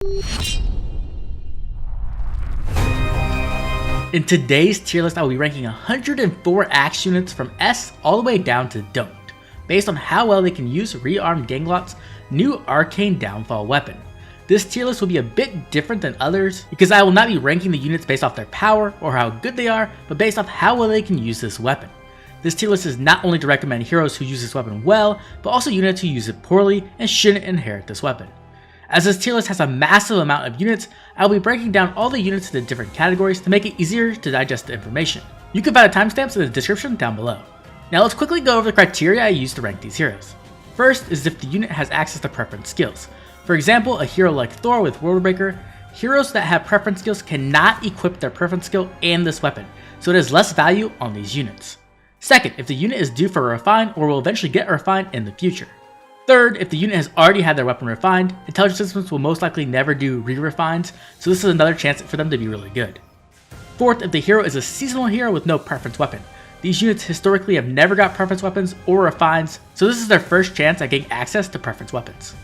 In today's tier list, I will be ranking 104 axe units from S all the way down to Don't, based on how well they can use Rearmed Ganglot's new Arcane Downfall weapon. This tier list will be a bit different than others because I will not be ranking the units based off their power or how good they are, but based off how well they can use this weapon. This tier list is not only to recommend heroes who use this weapon well, but also units who use it poorly and shouldn't inherit this weapon. As this tier list has a massive amount of units, I will be breaking down all the units into different categories to make it easier to digest the information. You can find the timestamps in the description down below. Now let's quickly go over the criteria I use to rank these heroes. First is if the unit has access to Prf Skills. For example, a hero like Thor with Worldbreaker, heroes that have Prf Skills cannot equip their Prf Skill and this weapon, so it has less value on these units. Second, if the unit is due for a refine or will eventually get a refine in the future. Third, if the unit has already had their weapon refined, intelligence systems will most likely never do re-refines, so this is another chance for them to be really good. Fourth, if the hero is a seasonal hero with no preference weapon. These units historically have never got preference weapons or refines, so this is their first chance at getting access to preference weapons.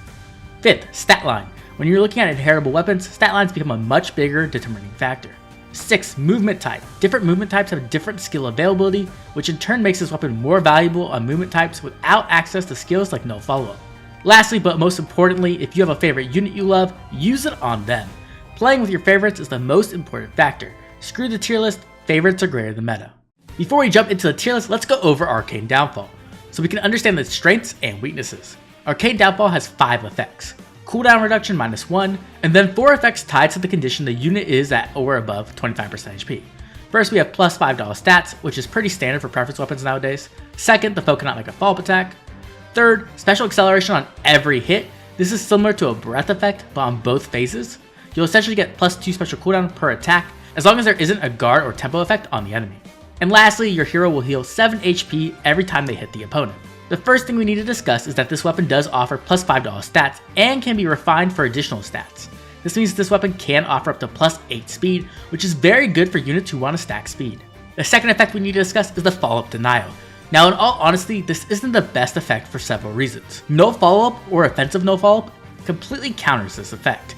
Fifth, stat line. When you're looking at inheritable weapons, stat lines become a much bigger determining factor. Sixth, movement type. Different movement types have different skill availability, which in turn makes this weapon more valuable on movement types without access to skills like no follow-up. Lastly, but most importantly, if you have a favorite unit you love, use it on them. Playing with your favorites is the most important factor. Screw the tier list, favorites are greater than meta. Before we jump into the tier list, let's go over Arcane Downfall, so we can understand its strengths and weaknesses. Arcane Downfall has 5 effects. Cooldown reduction -1, and then 4 effects tied to the condition the unit is at or above 25% HP. First, we have plus $5 stats, which is pretty standard for preference weapons nowadays. Second, the foe cannot make a follow-up attack. Third, special acceleration on every hit. This is similar to a breath effect, but on both phases. You'll essentially get +2 special cooldown per attack, as long as there isn't a guard or tempo effect on the enemy. And lastly, your hero will heal 7 HP every time they hit the opponent. The first thing we need to discuss is that this weapon does offer plus $5 stats and can be refined for additional stats. This means this weapon can offer up to +8 speed, which is very good for units who want to stack speed. The second effect we need to discuss is the follow-up denial. Now in all honesty, this isn't the best effect for several reasons. No follow-up or offensive no follow-up completely counters this effect.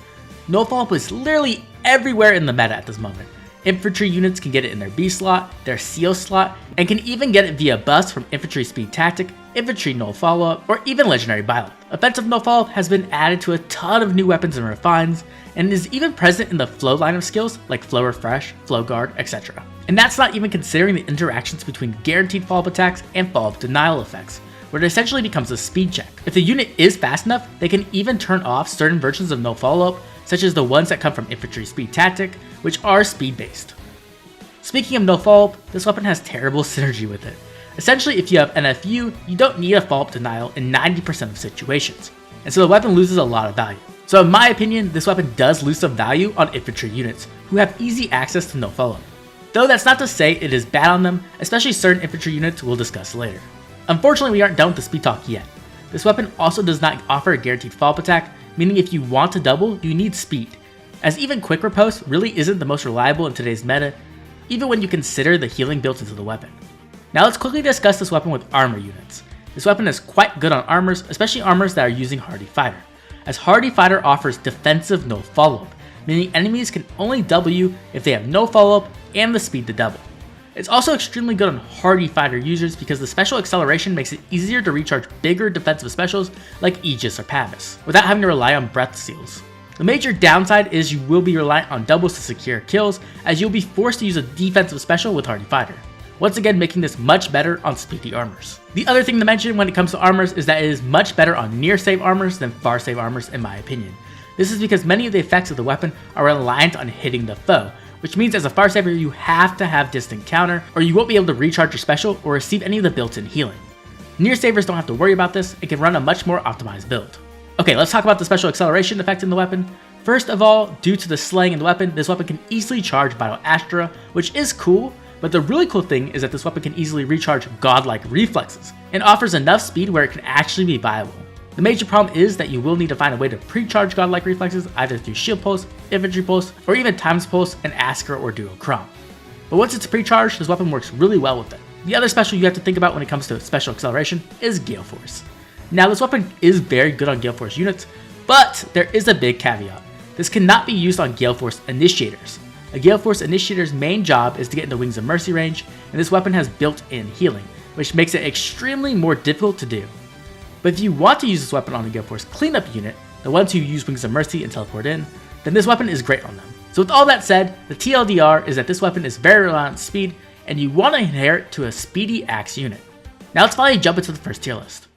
No follow-up is literally everywhere in the meta at this moment. Infantry units can get it in their B slot, their CO slot, and can even get it via bust from Infantry Speed Tactic, Infantry No Follow-Up, or even Legendary Byleth. Offensive No Follow-Up has been added to a ton of new weapons and refines, and is even present in the Flow line of skills like Flow Refresh, Flow Guard, etc. And that's not even considering the interactions between guaranteed follow-up attacks and follow-up denial effects, where it essentially becomes a speed check. If the unit is fast enough, they can even turn off certain versions of No Follow-Up, such as the ones that come from Infantry Speed Tactic, which are speed-based. Speaking of no follow-up, this weapon has terrible synergy with it. Essentially, if you have NFU, you don't need a follow-up denial in 90% of situations, and so the weapon loses a lot of value. So in my opinion, this weapon does lose some value on infantry units, who have easy access to no follow-up. Though that's not to say it is bad on them, especially certain infantry units we'll discuss later. Unfortunately, we aren't done with the speed talk yet. This weapon also does not offer a guaranteed follow-up attack, meaning if you want to double, you need speed, as even quick riposte really isn't the most reliable in today's meta, even when you consider the healing built into the weapon. Now let's quickly discuss this weapon with armor units. This weapon is quite good on armors, especially armors that are using Hardy Fighter, as Hardy Fighter offers defensive no follow-up, meaning enemies can only double you if they have no follow-up and the speed to double. It's also extremely good on Hardy Fighter users because the special acceleration makes it easier to recharge bigger defensive specials like Aegis or Pavis, without having to rely on breath seals. The major downside is you will be reliant on doubles to secure kills, as you'll be forced to use a defensive special with Hardy Fighter, once again making this much better on speedy armors. The other thing to mention when it comes to armors is that it is much better on near save armors than far save armors in my opinion. This is because many of the effects of the weapon are reliant on hitting the foe, which means as a far saver you have to have distant counter or you won't be able to recharge your special or receive any of the built-in healing. Near savers don't have to worry about this and can run a much more optimized build. Okay, let's talk about the special acceleration effect in the weapon. First of all, due to the slaying in the weapon, this weapon can easily charge Vital Astra, which is cool, but the really cool thing is that this weapon can easily recharge godlike reflexes, and offers enough speed where it can actually be viable. The major problem is that you will need to find a way to pre-charge godlike reflexes either through Shield Pulse, Infantry Pulse, or even Times Pulse and Asker or Duo Crom. But once it's pre-charged, this weapon works really well with it. The other special you have to think about when it comes to special acceleration is Gale Force. Now this weapon is very good on Gale Force units, but there is a big caveat. This cannot be used on Gale Force Initiators. A Gale Force Initiator's main job is to get into Wings of Mercy range, and this weapon has built-in healing, which makes it extremely more difficult to do. But if you want to use this weapon on a Gale Force cleanup unit, the ones who use Wings of Mercy and teleport in, then this weapon is great on them. So with all that said, the TLDR is that this weapon is very reliant on speed, and you want to inherit to a speedy axe unit. Now let's finally jump into the first tier list.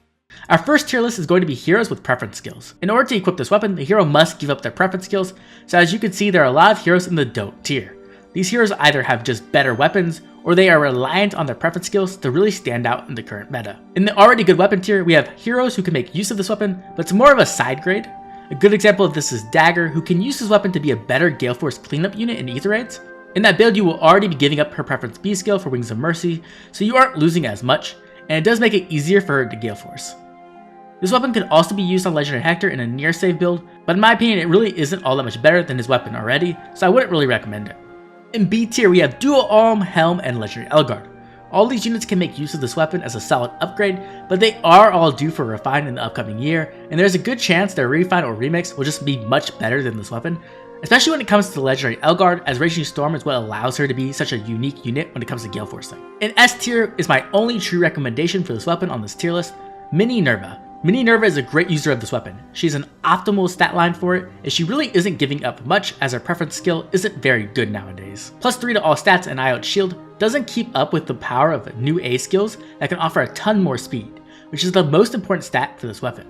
Our first tier list is going to be heroes with preference skills. In order to equip this weapon, the hero must give up their preference skills, so as you can see there are a lot of heroes in the don't tier. These heroes either have just better weapons, or they are reliant on their preference skills to really stand out in the current meta. In the already good weapon tier, we have heroes who can make use of this weapon, but it's more of a side grade. A good example of this is Dagger, who can use this weapon to be a better Gale Force cleanup unit in Aether Raids. In that build, you will already be giving up her preference B skill for Wings of Mercy, so you aren't losing as much, and it does make it easier for her to Gale Force. This weapon could also be used on Legendary Hector in a near save build, but in my opinion it really isn't all that much better than his weapon already, so I wouldn't really recommend it. In B tier we have Dual Arm, Helm, and Legendary Elgard. All these units can make use of this weapon as a solid upgrade, but they are all due for refine in the upcoming year, and there's a good chance their refine or remix will just be much better than this weapon, especially when it comes to Legendary Elgard, as Raging Storm is what allows her to be such a unique unit when it comes to Gale Forcing. In S tier is my only true recommendation for this weapon on this tier list, Minerva. Minerva is a great user of this weapon. She's an optimal stat line for it, and she really isn't giving up much as her preference skill isn't very good nowadays. +3 to all stats and IOT shield doesn't keep up with the power of new A skills that can offer a ton more speed, which is the most important stat for this weapon.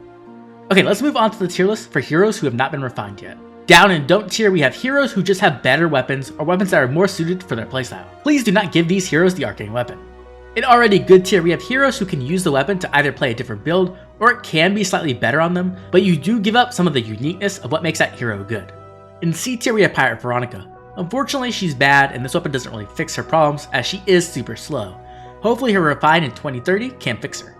Okay, let's move on to the tier list for heroes who have not been refined yet. Down in don't tier we have heroes who just have better weapons or weapons that are more suited for their playstyle. Please do not give these heroes the arcane weapon. In already good tier, we have heroes who can use the weapon to either play a different build, or it can be slightly better on them, but you do give up some of the uniqueness of what makes that hero good. In C tier, we have Pirate Veronica. Unfortunately, she's bad, and this weapon doesn't really fix her problems, as she is super slow. Hopefully her refine in 2030 can fix her.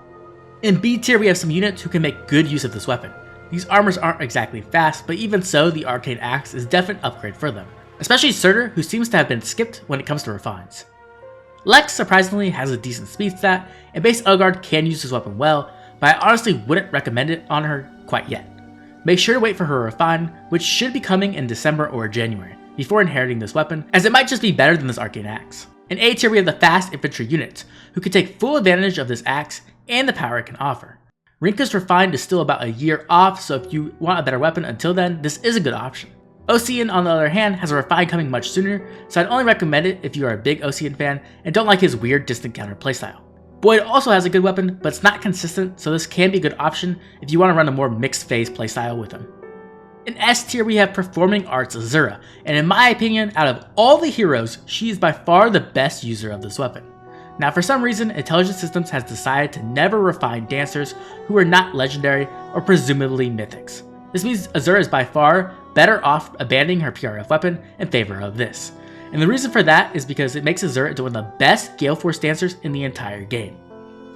In B tier, we have some units who can make good use of this weapon. These armors aren't exactly fast, but even so, the Arcane Axe is definitely an upgrade for them. Especially Surtur, who seems to have been skipped when it comes to refines. Lex surprisingly has a decent speed stat, and base Elgard can use this weapon well, but I honestly wouldn't recommend it on her quite yet. Make sure to wait for her refine, which should be coming in December or January, before inheriting this weapon, as it might just be better than this Arcane Axe. In A tier we have the fast infantry units, who can take full advantage of this axe and the power it can offer. Rinka's refined is still about a year off, so if you want a better weapon until then, this is a good option. Ocean, on the other hand, has a refine coming much sooner, so I'd only recommend it if you are a big Ocean fan and don't like his weird distant counter playstyle. Boyd also has a good weapon, but it's not consistent, so this can be a good option if you want to run a more mixed phase playstyle with him. In S tier we have Performing Arts Azura, and in my opinion, out of all the heroes, she is by far the best user of this weapon. Now for some reason, Intelligent Systems has decided to never refine dancers who are not legendary or presumably mythics. This means Azura is by far better off abandoning her PRF weapon in favor of this. And the reason for that is because it makes Azura into one of the best Gale Force dancers in the entire game.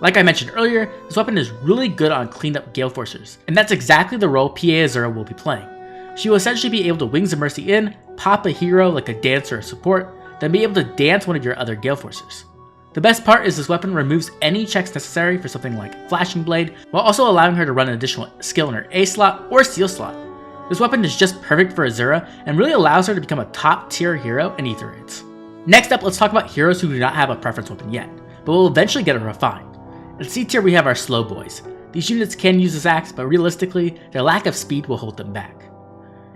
Like I mentioned earlier, this weapon is really good on cleaned up Gale Forcers, and that's exactly the role PA Azura will be playing. She will essentially be able to Wings of Mercy in, pop a hero like a dancer or support, then be able to dance one of your other Gale Forcers. The best part is this weapon removes any checks necessary for something like Flashing Blade, while also allowing her to run an additional skill in her A slot or Seal slot. This weapon is just perfect for Azura and really allows her to become a top tier hero in Aether Raids. Next up, let's talk about heroes who do not have a preference weapon yet, but will eventually get a refined. In C tier we have our slow boys. These units can use this axe, but realistically, their lack of speed will hold them back.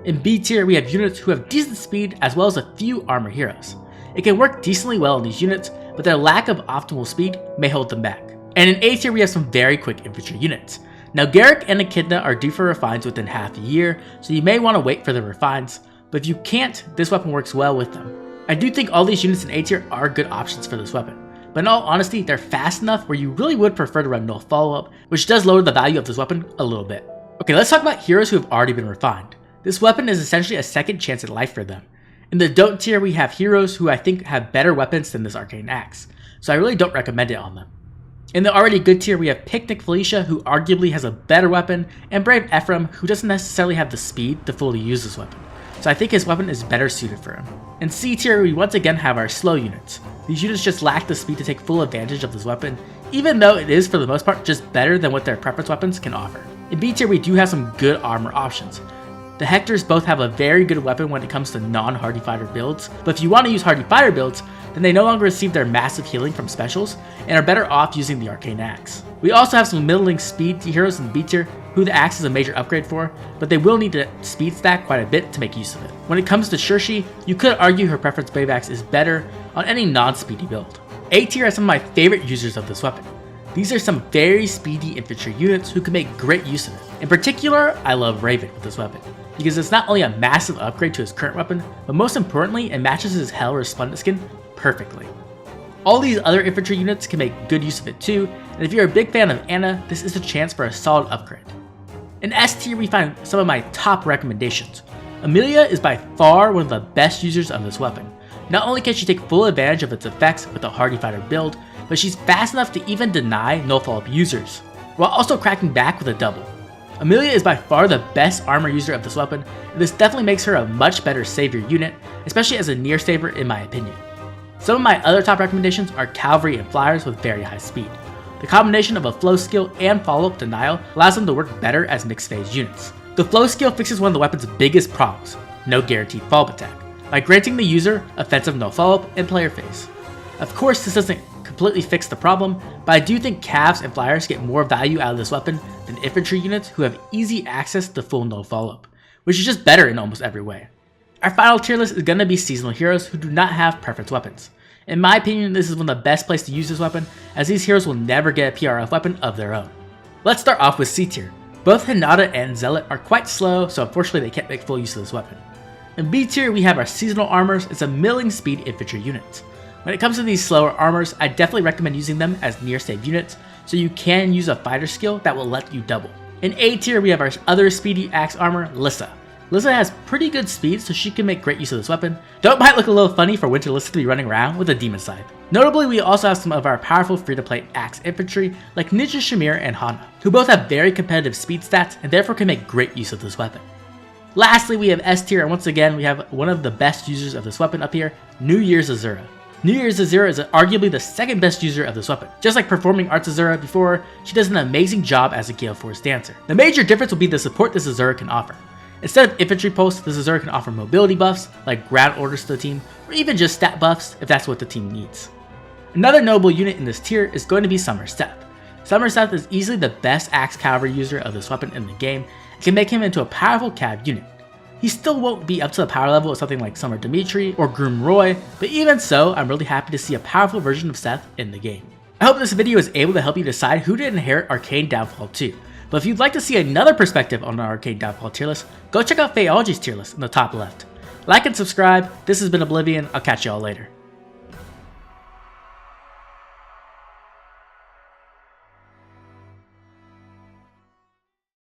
In B tier we have units who have decent speed as well as a few armor heroes. It can work decently well in these units, but their lack of optimal speed may hold them back. And in A tier we have some very quick infantry units. Now Garrick and Echidna are due for refines within half a year, so you may want to wait for the refines, but if you can't, this weapon works well with them. I do think all these units in A tier are good options for this weapon, but in all honesty, they're fast enough where you really would prefer to run no follow-up, which does lower the value of this weapon a little bit. Okay, let's talk about heroes who have already been refined. This weapon is essentially a second chance at life for them. In the don't tier we have heroes who I think have better weapons than this Arcane Axe, so I really don't recommend it on them. In the already good tier we have Picnic Felicia, who arguably has a better weapon, and Brave Ephraim, who doesn't necessarily have the speed to fully use this weapon, so I think his weapon is better suited for him. In C tier we once again have our slow units. These units just lack the speed to take full advantage of this weapon, even though it is for the most part just better than what their preference weapons can offer. In B tier we do have some good armor options. The Hectors both have a very good weapon when it comes to non-Hardy Fighter builds, but if you want to use Hardy Fighter builds, then they no longer receive their massive healing from specials and are better off using the Arcane Axe. We also have some middling speed heroes in B tier who the axe is a major upgrade for, but they will need to speed stack quite a bit to make use of it. When it comes to Shirshi, you could argue her preference Brave Axe is better on any non-speedy build. A tier has some of my favorite users of this weapon. These are some very speedy infantry units who can make great use of it. In particular, I love Raven with this weapon, because it's not only a massive upgrade to his current weapon, but most importantly, it matches his Hell Resplendent skin perfectly. All these other infantry units can make good use of it too, and if you're a big fan of Anna, this is a chance for a solid upgrade. In S tier, we find some of my top recommendations. Amelia is by far one of the best users of this weapon. Not only can she take full advantage of its effects with a Hardy Fighter build, but she's fast enough to even deny no follow-up users, while also cracking back with a double. Amelia is by far the best armor user of this weapon, and this definitely makes her a much better savior unit, especially as a near saver in my opinion. Some of my other top recommendations are cavalry and flyers with very high speed. The combination of a flow skill and follow-up denial allows them to work better as mixed phase units. The flow skill fixes one of the weapon's biggest problems, no guaranteed follow-up attack, by granting the user offensive no follow-up in player phase. Of course, this doesn't completely fix the problem, but I do think Cavs and Flyers get more value out of this weapon than infantry units who have easy access to full no follow-up, which is just better in almost every way. Our final tier list is going to be seasonal heroes who do not have preference weapons. In my opinion, this is one of the best places to use this weapon, as these heroes will never get a PRF weapon of their own. Let's start off with C tier. Both Hinata and Zealot are quite slow, so unfortunately they can't make full use of this weapon. In B tier, we have our seasonal armors and some milling speed infantry units. When it comes to these slower armors, I definitely recommend using them as near save units, so you can use a fighter skill that will let you double. In A tier, we have our other speedy axe armor, Lissa. Lissa has pretty good speed, so she can make great use of this weapon, though it might look a little funny for Winter Lissa to be running around with a demon scythe. Notably, we also have some of our powerful free-to-play axe infantry like Ninja Shamir and Hana, who both have very competitive speed stats and therefore can make great use of this weapon. Lastly, we have S tier, and once again, we have one of the best users of this weapon up here, New Year's Azura. New Year's Azura is arguably the second best user of this weapon. Just like performing Arts Azura before, she does an amazing job as a Gale Force dancer. The major difference will be the support this Azura can offer. Instead of infantry pulse, this Azura can offer mobility buffs, like ground orders to the team, or even just stat buffs if that's what the team needs. Another notable unit in this tier is going to be Summer Seth. Summer Seth is easily the best axe cavalry user of this weapon in the game, and can make him into a powerful cav unit. He still won't be up to the power level of something like Summer Dimitri or Groom Roy, but even so, I'm really happy to see a powerful version of Seth in the game. I hope this video is able to help you decide who to inherit Arcane Downfall to. But if you'd like to see another perspective on our Arcane Downfall tier list, go check out Phaeology's tier list in the top left. Like and subscribe. This has been Oblivion. I'll catch y'all later.